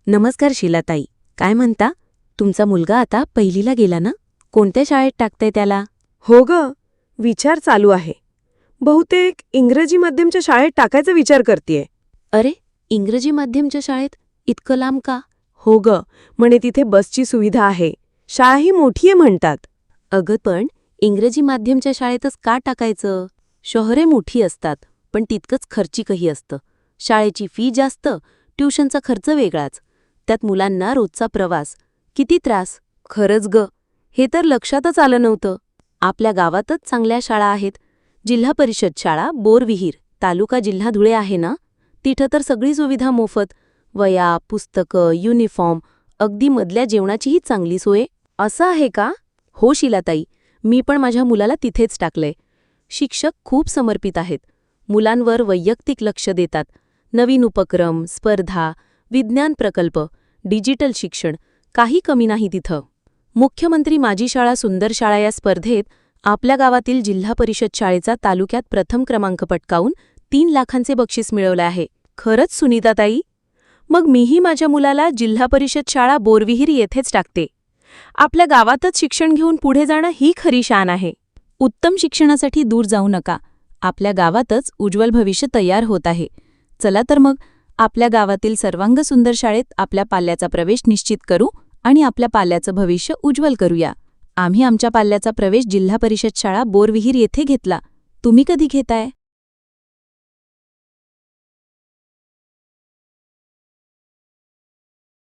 नमस्कार शीलाताई. काय म्हणता? तुमचा मुलगा आता पहिलीला गेला ना? कोणत्या शाळेत टाकताय त्याला? हो ग, विचार चालू आहे. बहुतेक इंग्रजी माध्यमच्या शाळेत टाकायचा विचार करतेय. अरे, इंग्रजी माध्यमच्या शाळेत? इतकं लांब का? हो ग, म्हणे तिथे बसची सुविधा आहे. शाळाही मोठी आहे म्हणतात. अगं पण इंग्रजी माध्यमच्या शाळेतच का टाकायचं? शहरे मोठी असतात, पण तितकंच खर्चिकही असतं. शाळेची फी जास्त, ट्युशनचा खर्च वेगळाच. त्यात मुलांना रोजचा प्रवास. किती त्रास. खरंच ग, हे तर लक्षातच आलं नव्हतं. आपल्या गावातच चांगल्या शाळा आहेत. जिल्हा परिषद शाळा बोरविहीर, तालुका जिल्हा धुळे आहे ना? तिथं तर सगळी सुविधा मोफत. वया, पुस्तकं, युनिफॉर्म, अगदी मधल्या जेवणाचीही चांगली सोय. असं आहे का? हो शीलाताई, मी पण माझ्या मुलाला तिथेच टाकलंय. शिक्षक खूप समर्पित आहेत. मुलांवर वैयक्तिक लक्ष देतात. नवीन उपक्रम, स्पर्धा, विज्ञान प्रकल्प, डिजिटल शिक्षण, काही कमी नाही तिथं. मुख्यमंत्री माझी शाळा सुंदर शाळा या स्पर्धेत आपल्या गावातील जिल्हा परिषद शाळेचा तालुक्यात प्रथम क्रमांक पटकावून 3 लाखांचे बक्षीस मिळवलं आहे. खरंच सुनीताताई? मग मीही माझ्या मुलाला जिल्हा परिषद शाळा बोरविहीर येथेच टाकते. आपल्या गावातच शिक्षण घेऊन पुढे जाणं ही खरी शान आहे. उत्तम शिक्षणासाठी दूर जाऊ नका. आपल्या गावातच उज्ज्वल भविष्य तयार होत आहे. चला तर मग आपल्या गावातील सर्वांग सुंदर शाळेत आपल्या पाल्याचा प्रवेश निश्चित करू आणि आपल्या पाल्याचं भविष्य उज्ज्वल करूया. आम्ही आमच्या पाल्याचा प्रवेश जिल्हा परिषद शाळा बोरविहीर येथे घेतला. तुम्ही कधी घेताय?